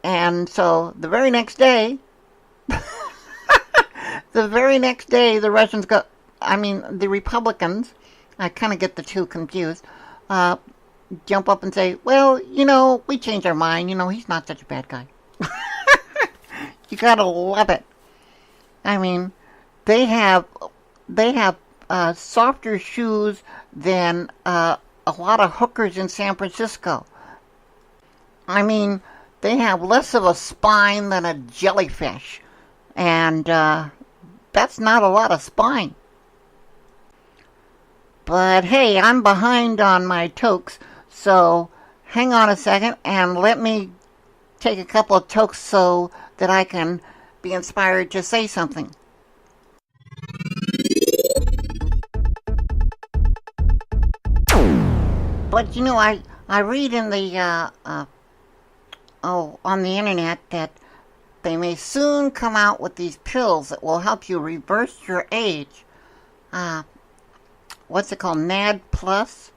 And so the very next day, the Russians the Republicans, I kind of get the two confused, jump up and say, well, we changed our mind. He's not such a bad guy. You gotta love it. I mean, they have softer shoes than a lot of hookers in San Francisco. I mean, they have less of a spine than a jellyfish. And that's not a lot of spine. But hey, I'm behind on my tokes, so hang on a second and let me take a couple of tokes so that I can be inspired to say something. But I read in the on the internet that they may soon come out with these pills that will help you reverse your age. What's it called? NAD Plus?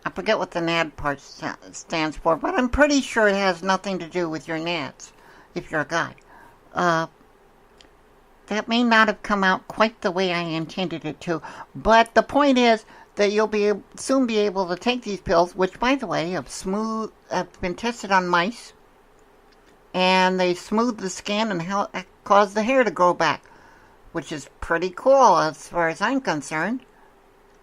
I forget what the NAD part stands for, but I'm pretty sure it has nothing to do with your NADs, if you're a guy. That may not have come out quite the way I intended it to, but the point is that you'll soon be able to take these pills, which, by the way, have been tested on mice, and they smooth the skin and cause the hair to grow back, which is pretty cool as far as I'm concerned.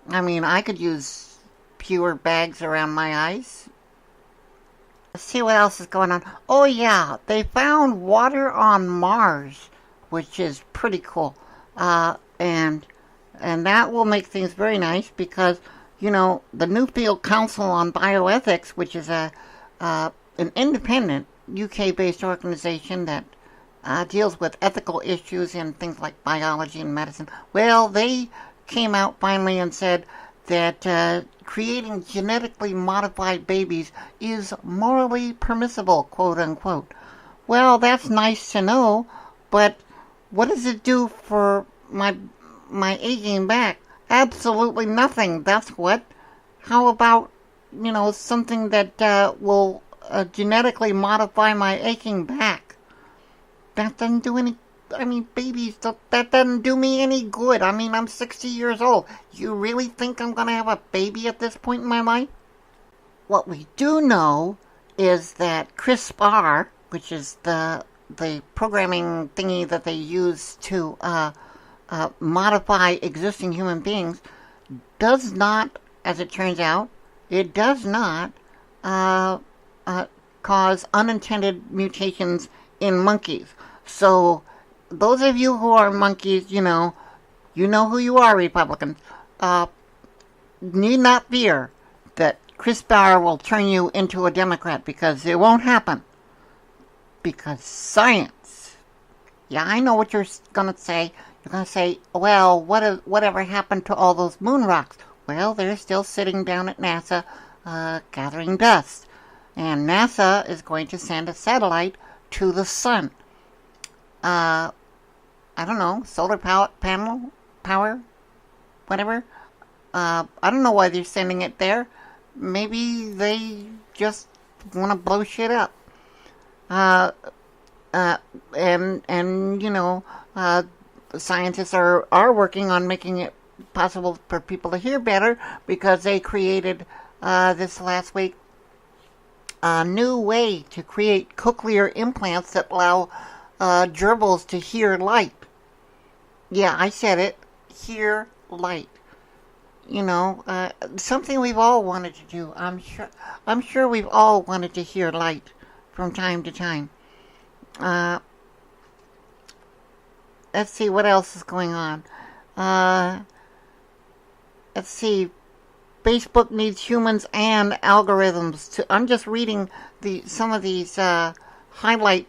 I mean, I could use fewer bags around my eyes. Let's see what else is going on. Oh yeah, they found water on Mars, which is pretty cool. And that will make things very nice because, the Newfield Council on Bioethics, which is an independent UK-based organization that deals with ethical issues in things like biology and medicine. Well, they came out finally and said that creating genetically modified babies is morally permissible, quote unquote. Well, that's nice to know, but what does it do for my aging back? Absolutely nothing. That's what. How about, something that will genetically modify my aching back? That doesn't do any... babies, that doesn't do me any good. I'm 60 years old. You really think I'm going to have a baby at this point in my life? What we do know is that CRISPR, which is the programming thingy that they use to modify existing human beings, does not, as it turns out, it does not cause unintended mutations in monkeys. So those of you who are monkeys, you know who you are, Republicans. Need not fear that CRISPR will turn you into a Democrat, because it won't happen. Because science. Yeah, I know what you're going to say. You're going to say, well, whatever happened to all those moon rocks? Well, they're still sitting down at NASA gathering dust. And NASA is going to send a satellite to the sun. I don't know, solar power, whatever. I don't know why they're sending it there. Maybe they just want to blow shit up. Scientists are working on making it possible for people to hear better, because they created this last week a new way to create cochlear implants that allow gerbils to hear light. Yeah, I said it. Hear light. Something we've all wanted to do. I'm sure we've all wanted to hear light from time to time. Let's see what else is going on. Let's see. Facebook needs humans and algorithms to... I'm just reading some of these highlight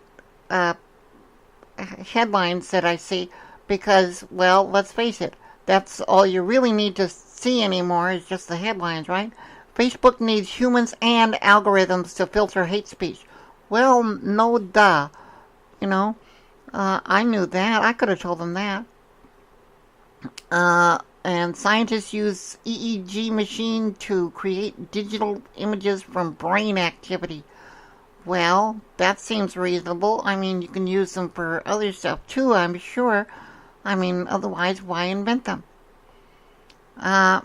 headlines that I see, because, well, let's face it, that's all you really need to see anymore is just the headlines, right? Facebook needs humans and algorithms to filter hate speech. Well, no duh. I knew that. I could have told them that. And scientists use EEG machine to create digital images from brain activity. Well, that seems reasonable. I mean, you can use them for other stuff too, I'm sure. I mean, otherwise, why invent them? Uh,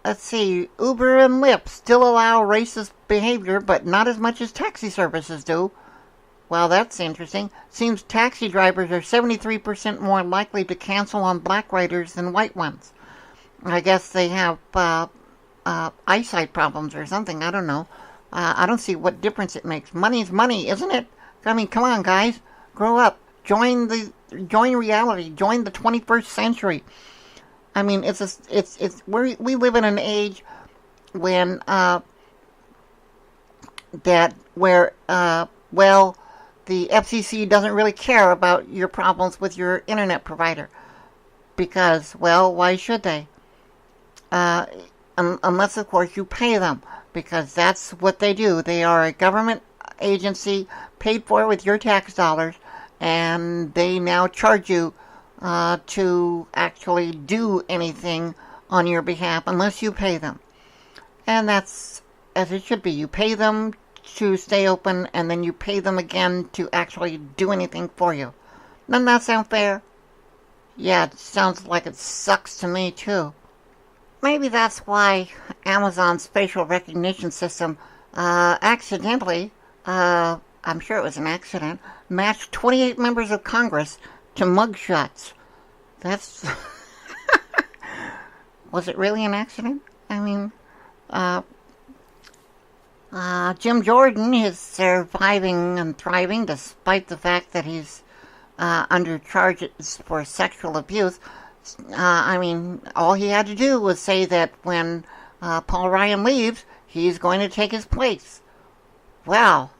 let's see. Uber and Lyft still allow racist behavior, but not as much as taxi services do. Well, that's interesting. Seems taxi drivers are 73% more likely to cancel on black riders than white ones. I guess they have eyesight problems or something. I don't know. I don't see what difference it makes. Money's money, isn't it? I mean, come on, guys, grow up. Join reality. Join the 21st century. I mean, we live in an age when the FCC doesn't really care about your problems with your internet provider because, well, why should they? Unless, of course, you pay them, because that's what they do. They are a government agency paid for with your tax dollars, and they now charge you to actually do anything on your behalf unless you pay them. And that's as it should be. You pay them to stay open, and then you pay them again to actually do anything for you. Doesn't that sound fair? Yeah, it sounds like it sucks to me, too. Maybe that's why Amazon's facial recognition system accidentally, I'm sure it was an accident, matched 28 members of Congress to mugshots. That's... Was it really an accident? I mean, Jim Jordan is surviving and thriving despite the fact that he's under charges for sexual abuse. I mean, all he had to do was say that when Paul Ryan leaves, he's going to take his place. Wow.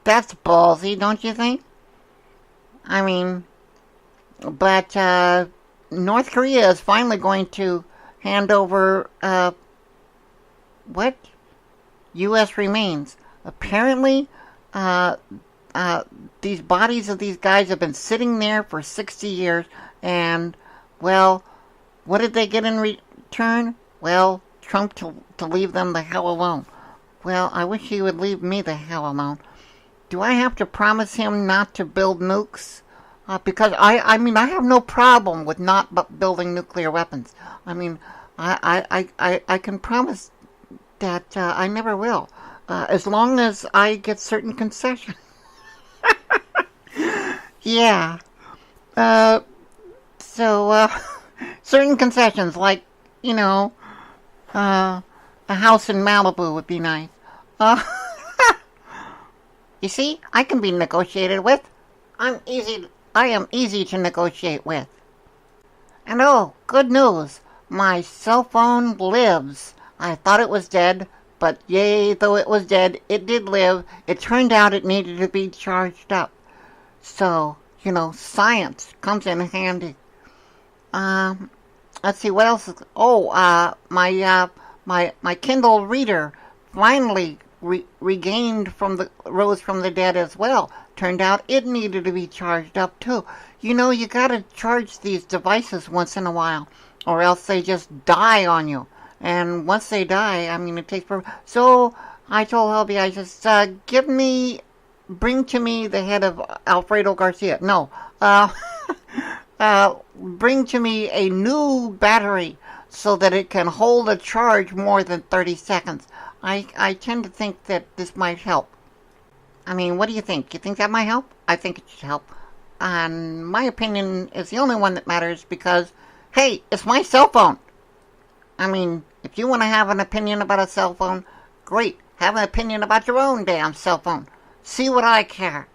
That's ballsy, don't you think? I mean, but North Korea is finally going to hand over, what? U.S. remains. Apparently, these bodies of these guys have been sitting there for 60 years, and, well, what did they get in return? Well, Trump to leave them the hell alone. Well, I wish he would leave me the hell alone. Do I have to promise him not to build nukes? Because I mean, I have no problem with not building nuclear weapons. I mean, I can promise that I never will, as long as I get certain concessions. Yeah. Certain concessions, like, you know, a house in Malibu would be nice. You see, I can be negotiated with. I am easy to negotiate with. And oh, good news. My cell phone lives. I thought it was dead, but yea, though it was dead, it did live. It turned out it needed to be charged up. So, you know, science comes in handy. Let's see, what else is... Oh, my Kindle reader finally rose from the dead as well. Turned out it needed to be charged up too. You know, you gotta charge these devices once in a while, or else they just die on you. And once they die, I mean, it takes forever. So I told Hubby, I just, bring to me the head of Alfredo Garcia. No, bring to me a new battery so that it can hold a charge more than 30 seconds. I tend to think that this might help. I mean, what do you think? You think that might help? I think it should help. And my opinion is the only one that matters because, hey, it's my cell phone. I mean, if you want to have an opinion about a cell phone, great. Have an opinion about your own damn cell phone. See what I care.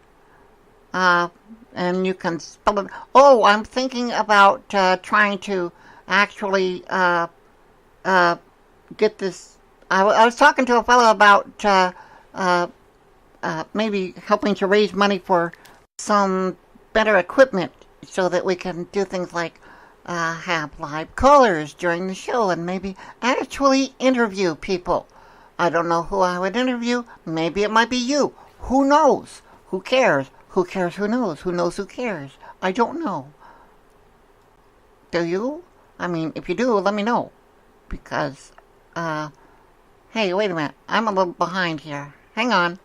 And you can spell it. Oh, I'm thinking about trying to actually get this. I was talking to a fellow about maybe helping to raise money for some better equipment so that we can do things like have live callers during the show and maybe actually interview people. I don't know who I would interview. Maybe it might be you. Who knows? Who cares? Who cares? Who knows? Who knows? Who cares? I don't know. Do you? I mean, if you do, let me know. Because, hey, wait a minute. I'm a little behind here. Hang on.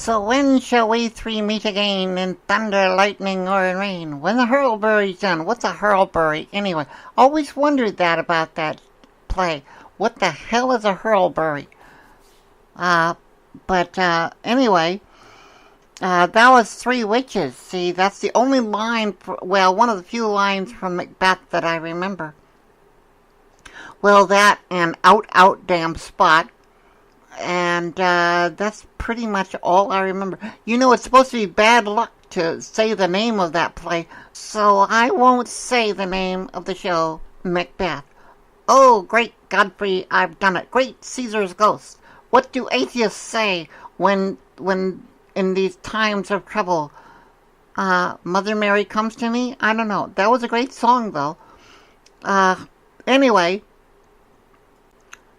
So when shall we three meet again in thunder, lightning, or in rain? When the Hurlbury's done. What's a Hurlbury anyway? Always wondered that about that play. What the hell is a Hurlbury? Anyway, that was Three Witches. See, that's the only line, one of the few lines from Macbeth that I remember. Well, that and Out, Damn Spot. And that's pretty much all I remember. You know, it's supposed to be bad luck to say the name of that play, so I won't say the name of the show, Macbeth. Oh, great Godfrey, I've done it. Great Caesar's ghost. What do atheists say when in these times of trouble? Mother Mary comes to me? I don't know. That was a great song, though. Anyway,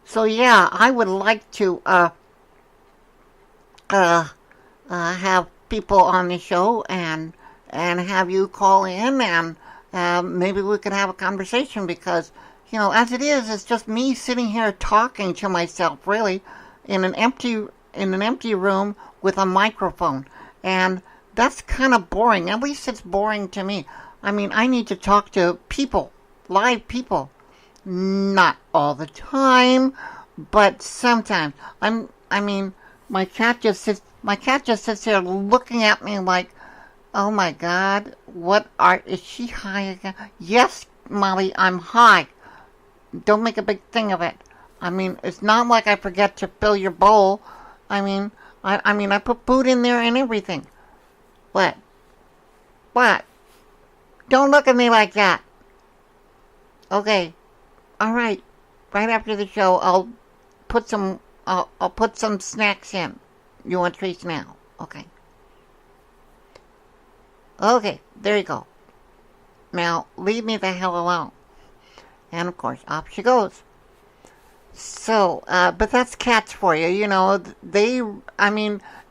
so yeah, I would like to have people on the show and have you call in and maybe we could have a conversation because, you know, as it is, it's just me sitting here talking to myself, really, in an empty room with a microphone, and that's kind of boring. At least it's boring to me. I mean, I need to talk to people, live people. Not all the time, but sometimes. My cat just sits here looking at me like, oh my God, is she high again? Yes, Molly, I'm high. Don't make a big thing of it. I mean, it's not like I forget to fill your bowl. I put food in there and everything. What? Don't look at me like that. Okay. All right. Right after the show, I'll put some snacks in. You want treats now? Okay. Okay, there you go. Now, leave me the hell alone. And, of course, off she goes. So, but that's cats for you. You know,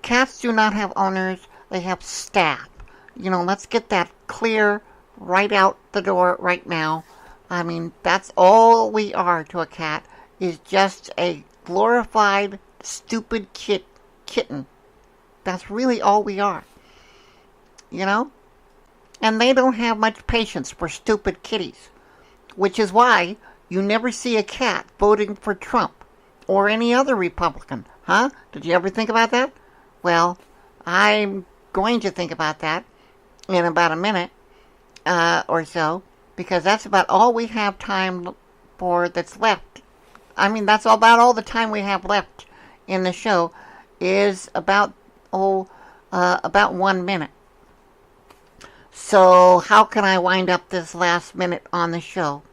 cats do not have owners. They have staff. You know, let's get that clear right out the door right now. I mean, that's all we are to a cat, is just a glorified, stupid kitten. That's really all we are. You know? And they don't have much patience for stupid kitties. Which is why you never see a cat voting for Trump or any other Republican. Huh? Did you ever think about that? Well, I'm going to think about that in about a minute or so. Because that's about all we have time for that's left. I mean, that's about all the time we have left in the show is about 1 minute. So how can I wind up this last minute on the show?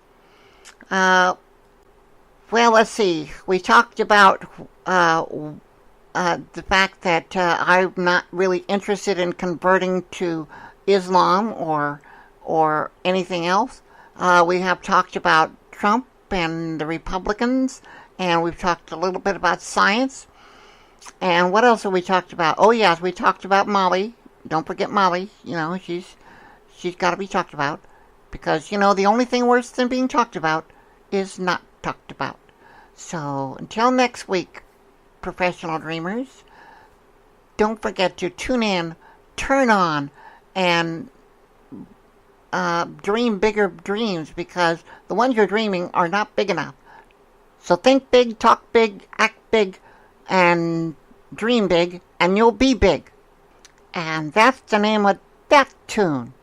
Well, let's see. We talked about the fact that I'm not really interested in converting to Islam or anything else. We have talked about Trump and the Republicans, and we've talked a little bit about science. And what else have we talked about? Oh yes, we talked about Molly. Don't forget Molly. You know, she's got to be talked about because, you know, the only thing worse than being talked about is not talked about. So until next week, professional dreamers, don't forget to tune in, turn on, and dream bigger dreams because the ones you're dreaming are not big enough. So think big, talk big, act big, and dream big, and you'll be big. And that's the name of that tune.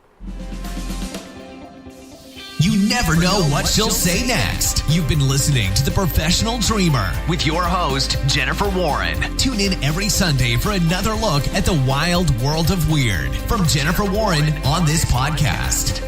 You never know what she'll say next. You've been listening to The Professional Dreamer with your host, Jennifer Warren. Tune in every Sunday for another look at the wild world of weird from Jennifer Warren on this podcast.